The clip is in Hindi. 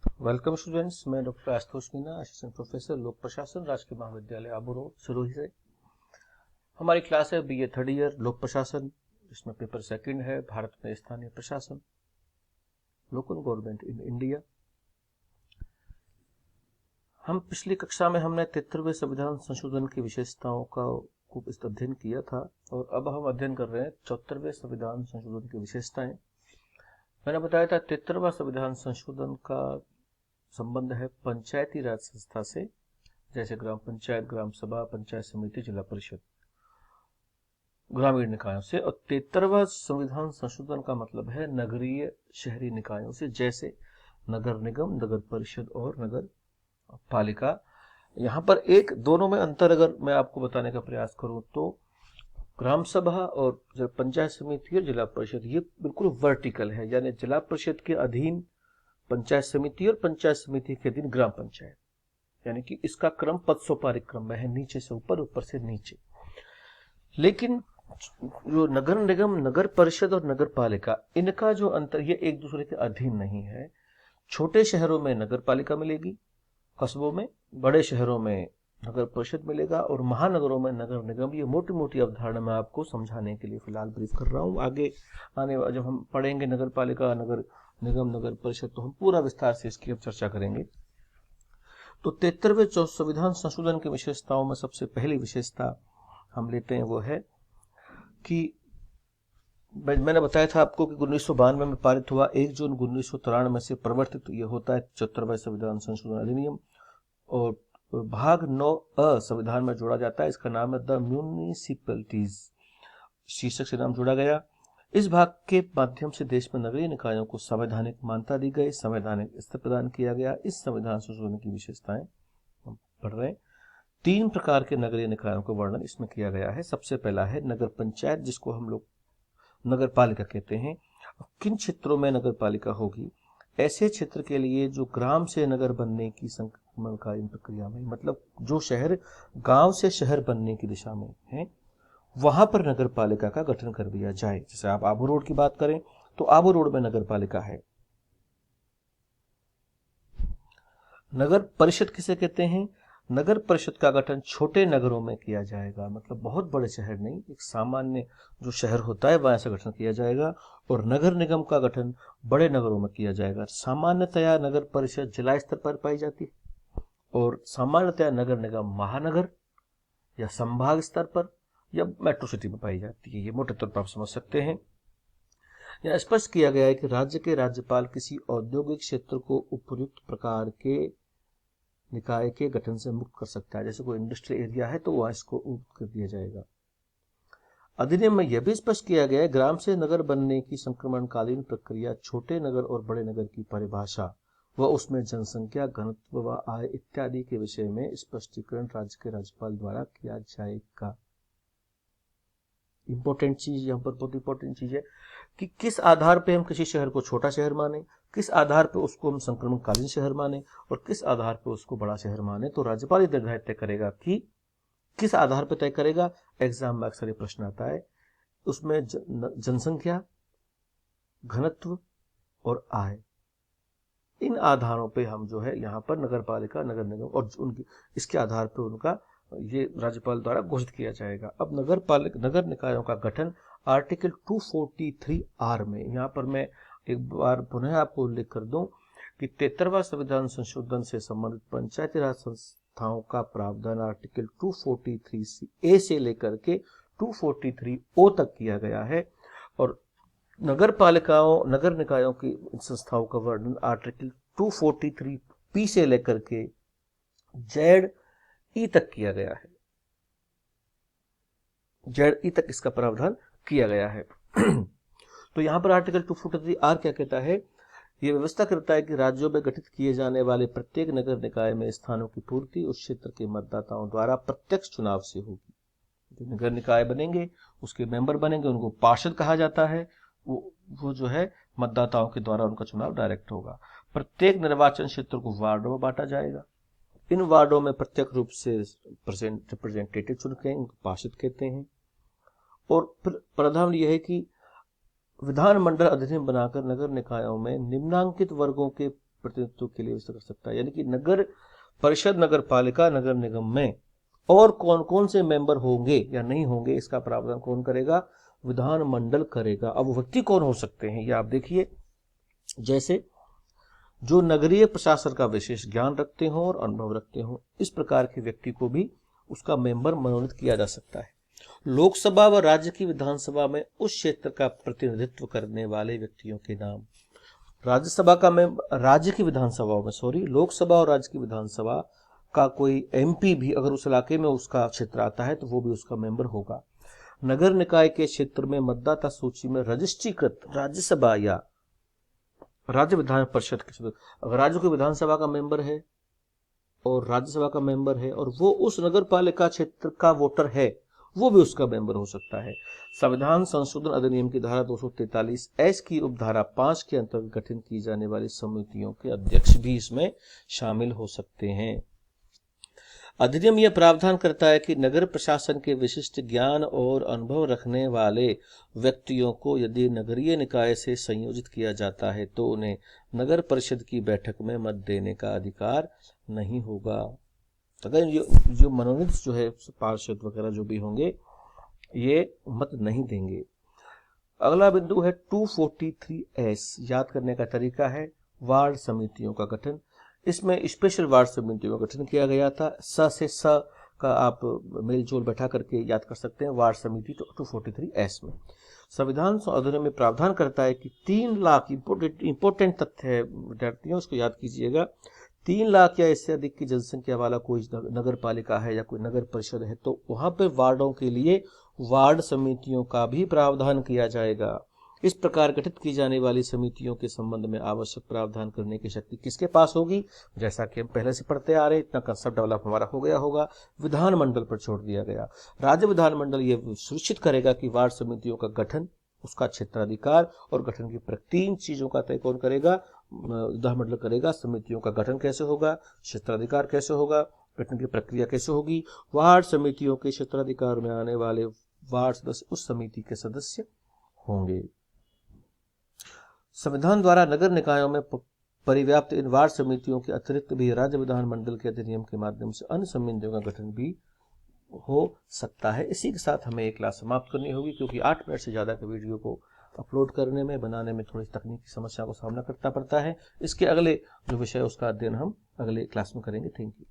वेलकम स्टूडेंट्स, मैं doctor Ashutosh Meena, assistant professor लोक प्रशासन, राजकीय महाविद्यालय आबू रोड सिरोही से। हमारी क्लास है बीए थर्ड ईयर लोक प्रशासन, जिसमें पेपर सेकंड है भारत में स्थानीय प्रशासन, लोकल गवर्नमेंट इन इंडिया। हम पिछली कक्षा में हमने 73वें संविधान संशोधन की विशेषताओं का खूब अध्ययन किया था और अब हम अध्ययन कर रहे हैं 74वें संविधान संशोधन की विशेषताएं। मैंने बताया था 73वां संविधान संशोधन का संबंध है पंचायती राज संस्था से, जैसे ग्राम पंचायत, ग्राम सभा, पंचायत समिति, जिला परिषद, ग्रामीण निकायों से। और 73वां संविधान संशोधन का मतलब है नगरीय शहरी निकायों से, जैसे नगर निगम, नगर परिषद और नगर पालिका। यहाँ पर एक दोनों में अंतर अगर मैं आपको बताने का प्रयास करूं तो ग्राम सभा और पंचायत समिति और जिला परिषद ये बिल्कुल वर्टिकल है, यानी जिला परिषद के अधीन पंचायत समिति और पंचायत समिति के अधीन ग्राम पंचायत, यानी कि इसका क्रम पद सोपारिक क्रम में है, नीचे से ऊपर, ऊपर से नीचे। लेकिन जो नगर निगम, नगर परिषद और नगर पालिका, इनका जो अंतर, ये एक दूसरे के अधीन नहीं है। छोटे शहरों में नगर पालिका मिलेगी, कस्बों में, बड़े शहरों में नगर परिषद मिलेगा और महानगरों में नगर निगम। ये मोटी मोटी अवधारणा मैं आपको समझाने के लिए फिलहाल ब्रीफ कर रहा हूँ। आगे आने जब हम पढ़ेंगे नगर पालिका, नगर निगम, नगर परिषद, तो हम पूरा विस्तार से इसकी अब चर्चा करेंगे। तो 73वें संविधान संशोधन की विशेषताओं में सबसे पहली विशेषता हम लेते हैं वो है कि मैंने बताया था आपको कि 1992 में पारित हुआ, 1 जून 1993 से प्रवर्तित ये होता है 74वां संविधान संशोधन अधिनियम। और भाग 9 संविधान में जोड़ा जाता है, इसका नाम है द म्यूनिसिपैलिटीज, शीर्षक से नाम जोड़ा गया। इस भाग के माध्यम से देश में नगरीय निकायों को संवैधानिक मान्यता दी गई, संवैधानिक स्तर प्रदान किया गया। इस संविधान संशोधन की विशेषताएं हम पढ़ रहे हैं। 3 प्रकार के नगरीय निकायों का वर्णन इसमें किया गया है। सबसे पहला है नगर पंचायत, जिसको हम लोग नगर पालिका कहते हैं। किन क्षेत्रों में नगर पालिका होगी? ऐसे क्षेत्र के लिए जो ग्राम से नगर बनने की संक्रमणकालीन प्रक्रिया में, मतलब जो शहर गांव से शहर बनने की दिशा में है, वहां पर नगर पालिका का गठन कर दिया जाए। जैसे आप आबू रोड की बात करें तो आबू रोड में नगर पालिका है। नगर परिषद किसे कहते हैं? नगर परिषद का गठन छोटे नगरों में किया जाएगा, मतलब बहुत बड़े शहर नहीं, एक सामान्य जो शहर होता है वहां से गठन किया जाएगा। और नगर निगम का गठन बड़े नगरों में किया जाएगा। सामान्यतया नगर परिषद जिला स्तर पर पाई जाती है और सामान्यतया नगर निगम महानगर या संभाग स्तर पर या मेट्रो सिटी में पाई जाती है। ये मोटे तौर पर आप समझ सकते हैं। यह स्पष्ट किया गया है कि राज्य के राज्यपाल किसी औद्योगिक क्षेत्र को उपयुक्त प्रकार के निकाय के गठन से मुक्त कर सकता है। जैसे कोई इंडस्ट्रियल एरिया है तो वहां इसको मुक्त कर दिया जाएगा। अधिनियम में यह भी स्पष्ट किया गया है ग्राम से नगर बनने की संक्रमणकालीन प्रक्रिया, छोटे नगर और बड़े नगर की परिभाषा व उसमें जनसंख्या, घनत्व व आय इत्यादि के विषय में स्पष्टीकरण राज्य के राज्यपाल द्वारा किया जाएगा। इंपॉर्टेंट चीज यहाँ पर, बहुत इंपॉर्टेंट चीज है कि किस आधार पे हम किसी शहर को छोटा शहर माने, किस आधार पे उसको हम संक्रमणकालीन शहर माने और किस आधार पे उसको बड़ा शहर माने। तो राज्यपाल ही निर्धारित तय करेगा कि किस आधार पर तय करेगा। एग्जाम में अक्सर ये प्रश्न आता है, उसमें जनसंख्या, घनत्व और आय, इन आधारों पे हम जो है यहाँ पर नगर पालिका, नगर निगम और उनकी इसके आधार पर उनका ये राज्यपाल द्वारा घोषित किया जाएगा। अब नगर निकायों का गठन आर्टिकल 243R में, यहाँ पर मैं एक बार पुनः आपको उल्लेख कर दूं कि 73वां संविधान संशोधन से संबंधित पंचायती राज संस्थाओं का प्रावधान आर्टिकल 243A से लेकर के 243O तक किया गया है। और नगर पालिकाओं, नगर निकायों की संस्थाओं का वर्णन आर्टिकल 243P से लेकर के ZE तक किया गया है। ZE तक इसका प्रावधान किया गया है। तो यहां पर आर्टिकल 243R क्या कहता है? यह व्यवस्था करता है कि राज्यों में गठित किए जाने वाले प्रत्येक नगर निकाय में स्थानों की पूर्ति उस क्षेत्र के मतदाताओं द्वारा प्रत्यक्ष चुनाव से होगी। जो नगर निकाय बनेंगे, उसके मेंबर बनेंगे, उनको पार्षद कहा जाता है। वो जो है मतदाताओं के द्वारा उनका चुनाव डायरेक्ट होगा। प्रत्येक निर्वाचन क्षेत्र को वार्डों में बांटा जाएगा। इन वार्डों में प्रत्यक्ष रूप से रिप्रेजेंटेटिव चुनते हैं, उनको पार्षद कहते हैं। और फिर प्रावधान यह है कि विधानमंडल अधिनियम बनाकर नगर निकायों में निम्नांकित वर्गों के प्रतिनिधित्व के लिए कर सकता है। यानी कि नगर परिषद, नगर पालिका, नगर निगम में और कौन कौन से मेंबर होंगे या नहीं होंगे, इसका प्रावधान कौन करेगा? विधानमंडल करेगा। अब व्यक्ति कौन हो सकते हैं, ये आप देखिए। जैसे जो नगरीय प्रशासन का विशेष ज्ञान रखते हो और अनुभव रखते हो, इस प्रकार के व्यक्ति को भी उसका मेंबर मनोनीत किया जा सकता है। लोकसभा व राज्य की विधानसभा में उस क्षेत्र का प्रतिनिधित्व करने वाले व्यक्तियों के नाम। राज्यसभा का राज्य की विधानसभा में लोकसभा और राज्य की विधानसभा का कोई एमपी भी अगर उस इलाके में उसका क्षेत्र आता है तो वो भी उसका मेंबर होगा। नगर निकाय के क्षेत्र में मतदाता सूची में रजिस्ट्रीकृत राज्यसभा या राज्य विधान परिषद के सदस्य, अगर राज्य की विधानसभा का मेंबर है और राज्यसभा का मेंबर है और वो उस नगर पालिका क्षेत्र का वोटर है, वो भी उसका मेंबर हो सकता है। संविधान संशोधन अधिनियम की धारा 243 की उपधारा 5 के अंतर्गत गठन की जाने वाली समितियों के अध्यक्ष भी इसमें शामिल हो सकते हैं। अधिनियम यह प्रावधान करता है कि नगर प्रशासन के विशिष्ट ज्ञान और अनुभव रखने वाले व्यक्तियों को यदि नगरीय निकाय से संयोजित किया जाता है तो उन्हें नगर परिषद की बैठक में मत देने का अधिकार नहीं होगा। अगर जो मनोनीत जो है पार्षद वगैरह जो भी होंगे ये मत नहीं देंगे। अगला बिंदु है 243S। याद करने का तरीका है वार्ड समितियों का गठन। इसमें स्पेशल वार्ड समितियों का गठन किया गया था। स से स का आप मेल जोल बैठा करके याद कर सकते हैं वार्ड समिति 243S में। संविधान अधिनियम में प्रावधान करता है कि 3 लाख, इंपोर्टेंट तथ्य है विद्यार्थियों, उसको याद कीजिएगा, 3 लाख या इससे अधिक की जनसंख्या वाला कोई नगर पालिका है या कोई नगर परिषद है तो वहां पे वार्डों के लिए वार्ड समितियों का भी प्रावधान किया जाएगा। इस प्रकार गठित की जाने वाली समितियों के संबंध में आवश्यक प्रावधान करने की शक्ति किसके पास होगी? जैसा कि हम पहले से पढ़ते आ रहे, इतना कंसेप्ट डेवलप हमारा हो गया होगा, विधानमंडल पर छोड़ दिया गया। राज्य विधानमंडल ये सुनिश्चित करेगा कि वार्ड समितियों का गठन, उसका क्षेत्राधिकार और गठन की 3 चीजों का तय कौन करेगा? विधानमंडल करेगा। समितियों का गठन कैसे होगा, क्षेत्राधिकार कैसे होगा, गठन की प्रक्रिया कैसे होगी, वार्ड समितियों के क्षेत्राधिकार में आने वाले वार्ड सदस्य उस समिति के सदस्य होंगे। संविधान द्वारा नगर निकायों में परिव्याप्त इन वार्ड समितियों के अतिरिक्त भी राज्य विधानमंडल के अधिनियम के माध्यम से अन्य समितियों का गठन भी हो सकता है। इसी के साथ हमें एक क्लास समाप्त करनी होगी क्योंकि 8 मिनट से ज्यादा के वीडियो को अपलोड करने में, बनाने में थोड़ी तकनीकी समस्या को सामना करना पड़ता है। इसके अगले जो विषय उसका अध्ययन हम अगले क्लास में करेंगे। Thank you.